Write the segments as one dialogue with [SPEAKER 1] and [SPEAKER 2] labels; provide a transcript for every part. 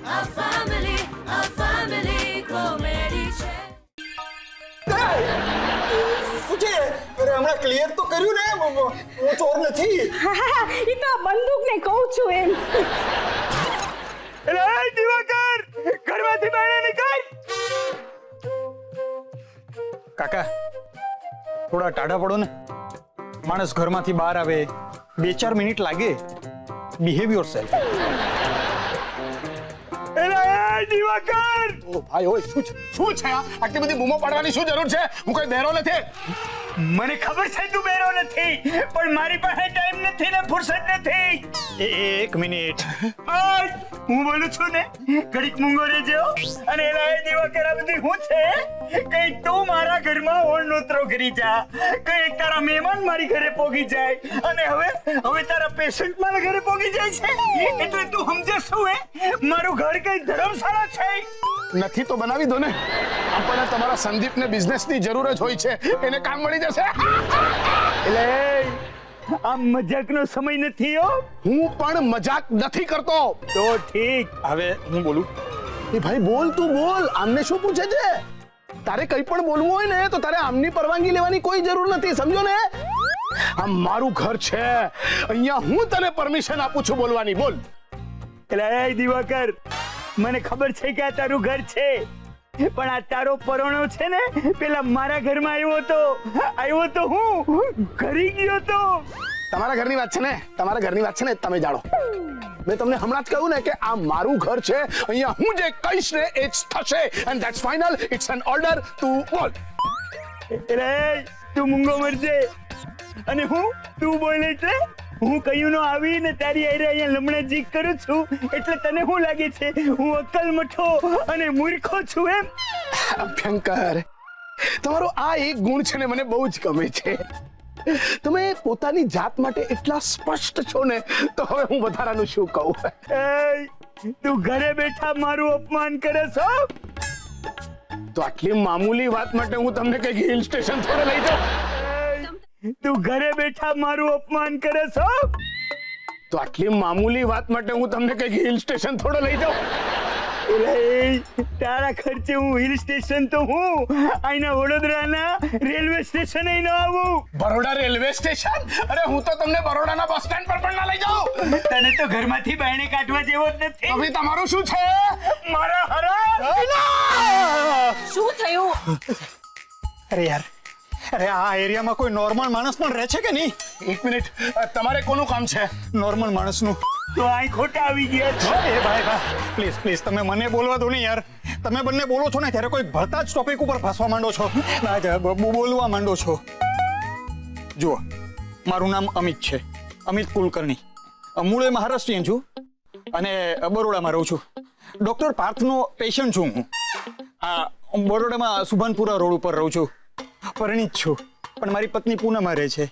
[SPEAKER 1] A family comedy છે.
[SPEAKER 2] શું છે? અરે હમણાં ક્લિયર તો કર્યું ને, હું ચોર નથી.
[SPEAKER 3] ઈ તો બંદૂક ને કહું છું એમ.
[SPEAKER 4] અરે દિવાકર, ઘરમાંથી બહાર નીકળ.
[SPEAKER 2] કાકા થોડા ટાઢા પડો ને. માણસ ઘરમાંથી બહાર આવે 2-4 મિનિટ લાગે. Behave yourself.
[SPEAKER 4] અરે દિવાકર,
[SPEAKER 5] ઓ ભાઈ ઓય શું છે આટલી બધી બૂમો પાડવાની શું જરૂર છે? હું કોઈ બેરો નથી.
[SPEAKER 4] મને ખબર છે તું બેરો નથી, પણ મારી પાસે ટાઈમ નથી ને ફુરસત નથી.
[SPEAKER 2] એક મિનિટ.
[SPEAKER 4] હું બોલું છું ને, ઘડીક મૂંગો રહેજો. અને એલા એ દિવાકર, આ બધી હું છે? કઈ તું મારા ઘરમાં ઓળનોતરો કરી જા, કઈ તારા મહેમાન મારી ઘરે પોગી જાય, અને હવે તારા પેશન્ટ મારા ઘરે પોગી જાય છે. એટલે તું સમજે શું હે? મારું ઘર કઈ ધર્મશાળા છે?
[SPEAKER 5] નથી તો બનાવી દો ને. આપણને તમારા સંદીપને બિઝનેસની જરૂર જ હોય છે, એને કામ મળી જશે.
[SPEAKER 4] એટલે આ મજાકનો સમય નથી હો.
[SPEAKER 5] હું પણ મજાક નથી કરતો.
[SPEAKER 4] તો ઠીક.
[SPEAKER 2] હવે હું બોલું.
[SPEAKER 5] એ ભાઈ બોલ, તું બોલ. આમને શું પૂછે છે? તારે કંઈ પણ બોલવું હોય ને તો તારે આમની પરવાનગી લેવાની કોઈ જરૂર નથી, સમજો ને. આ મારું ઘર છે, અહીંયા હું તને પરમિશન આપું છું બોલવાની. બોલ.
[SPEAKER 4] એટલે એ દિવાકર, મને ખબર છે કે આ તારું ઘર છે, પણ આ તારો પરોણો છે ને, પેલા મારા ઘરમાં આવ્યો તો હું ઘરી ગયો તો.
[SPEAKER 5] તમારા ઘરની વાત છે ને, તમારા ઘરની વાત છે ને, તમે જાણો. મેં તમને હમણાં જ કહ્યું ને કે આ મારું ઘર છે, અહીંયા હું જે કહીશ ને એ જ થશે. And that's final. It's an order. તું બોલ.
[SPEAKER 4] એટલે તું મૂંગો મરજે. અને તું બોલ એટલે હું કયું નો આવીને તારી આરે અહીંયા લમણાજી કરું છું, એટલે તને શું લાગે છે હું અક્કલ મઠો અને મૂર્ખો છું એમ?
[SPEAKER 5] અભ્યંકર, તમારો આ એક ગુણ છે ને મને બહુ જ ગમે છે. તમે પોતાની જાત માટે એટલા સ્પષ્ટ છો ને, તો હવે હું વધારાનું શું કહું.
[SPEAKER 4] તું ઘરે બેઠા મારું અપમાન કરે છો?
[SPEAKER 5] તો આટલી મામૂલી વાત માટે હું તમને કઈક હિલ સ્ટેશન થોડે લઈ જાઉં?
[SPEAKER 4] તું ઘરે બેઠા મારું અપમાન કરે છો?
[SPEAKER 5] તો આટલી મામૂલી વાત માટે હું તમને કઈક હિલ સ્ટેશન થોડે લઈ જાઉં?
[SPEAKER 4] તારા ખર્ચે હું હિલ સ્ટેશન તો હું અહીંના વડોદરાના રેલવે સ્ટેશન ન આવું.
[SPEAKER 5] Baroda railway station? અરે હું તો તમને બરોડાના બસ સ્ટેન્ડ પર પણ ના લઈ જાઉં.
[SPEAKER 4] તને તો ઘરમાંથી બહાર કાઢવા જેવો જ નથી.
[SPEAKER 5] હવે તમારું શું છે?
[SPEAKER 4] મારા હરા
[SPEAKER 3] શું થયું?
[SPEAKER 2] અરે યાર, અરે આ એરિયામાં કોઈ નોર્મલ માણસ પણ રહે છે કે નહીં?
[SPEAKER 5] એક મિનિટ, તમારે કોનું કામ છે?
[SPEAKER 2] નોર્મલ માણસનું.
[SPEAKER 4] તો અહીં ખોટા આવી ગયા છો.
[SPEAKER 2] એ ભાઈ પ્લીઝ તમે મને બોલવા દો ને યાર. તમે બંને બોલો છો ને ત્યારે કોઈ ભળતા જ ટોપિક ઉપર ફસવા માંડો છો, બોલવા માંડો છો. જુઓ, મારું નામ અમિત છે, અમિત કુલકર્ણી. મૂળે મહારાષ્ટ્રીયન છું અને બરોડામાં રહું છું. ડોક્ટર પાર્થનો પેશન્ટ છું હું. આ બરોડામાં સુભાનપુરા રોડ ઉપર રહું છું. પરિણીત છું, પણ મારી પત્ની પૂનામાં રહે છે.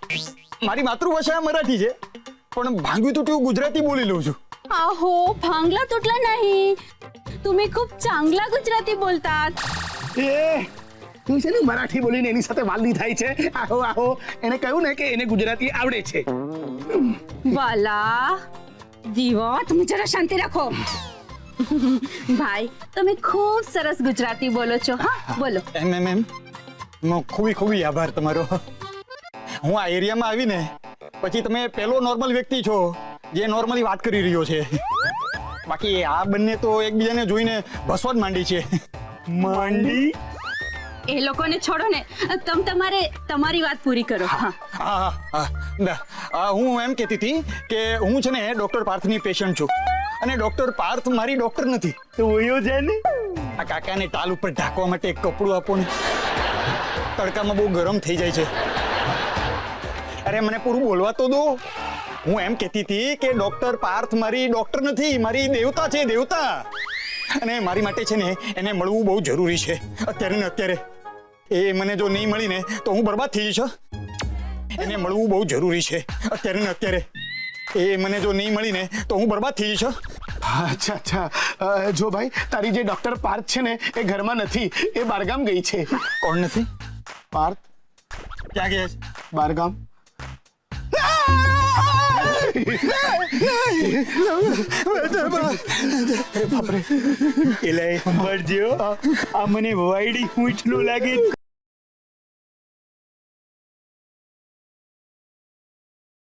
[SPEAKER 2] મારી માતૃભાષા મરાઠી છે, પણ ભાંગ્યું તૂટ્યું ગુજરાતી બોલી લઉં છું.
[SPEAKER 3] अहो भांगला तुटला नहीं, तुम्ही खूप चांगला गुजराती बोलतात.
[SPEAKER 5] એ તું છે ને મરાઠી બોલીને એની સાથે વાલી થાય છે. આહો આહો, એને કહ્યું ને કે એને ગુજરાતી આવડે છે.
[SPEAKER 3] वाला દીવા, તમે જરા શાંતિ રાખો. ભાઈ, તમે ખૂબ સરસ ગુજરાતી બોલો છો. હા બોલો.
[SPEAKER 2] એમ ખૂબી આભાર તમારો. હું આ એરિયામાં આવીને પછી તમે પેલો નોર્મલ વ્યક્તિ છો જે નોર્મલી વાત કરી રહ્યો છે. બાકી આ બંને તો એકબીજાને જોઈને ભસવા જ માંડી છે.
[SPEAKER 4] માંડી?
[SPEAKER 3] એ લોકોને છોડો ને, તમારે તમારી વાત પૂરી કરો.
[SPEAKER 2] હું એમ કહેતી હતી કે હું છે ને ડોક્ટર પાર્થની પેશન્ટ છું, અને ડોક્ટર પાર્થ મારી ડોક્ટર નથી.
[SPEAKER 4] તો વયો છે ને.
[SPEAKER 2] આ કાકાને ટાલ ઉપર ઢાંકવા માટે એક કપડું આપો ને, તડકામાં બહુ ગરમ થઈ જાય છે. અરે મને પૂરું બોલવા તો દો. હું એમ કહેતી હતી કે ડોક્ટર પાર્થ મારી ડોક્ટર નથી, મારી દેવતા છે, દેવતા. અને મારી માટે છે ને એને મળવું બહુ જરૂરી છે અત્યારે ને અત્યારે. એ મને જો નહીં મળી ને તો હું બરબાદ થઈ જઈશ. એને મળવું બહુ જરૂરી છે અત્યારે ને અત્યારે. એ મને જો નહીં મળી ને તો હું બરબાદ થઈ જઈશ.
[SPEAKER 5] અચ્છા, જો ભાઈ, તારી જે ડોક્ટર પાર્થ છે ને એ ઘરમાં નથી, એ બારગામ ગઈ છે.
[SPEAKER 2] કોણ નથી?
[SPEAKER 5] પાર્થ
[SPEAKER 2] ક્યાં ગયા છે?
[SPEAKER 5] બારગામ.
[SPEAKER 4] એલા એ સાંભળજો આ મને વાયડી ઊંટ નું લાગે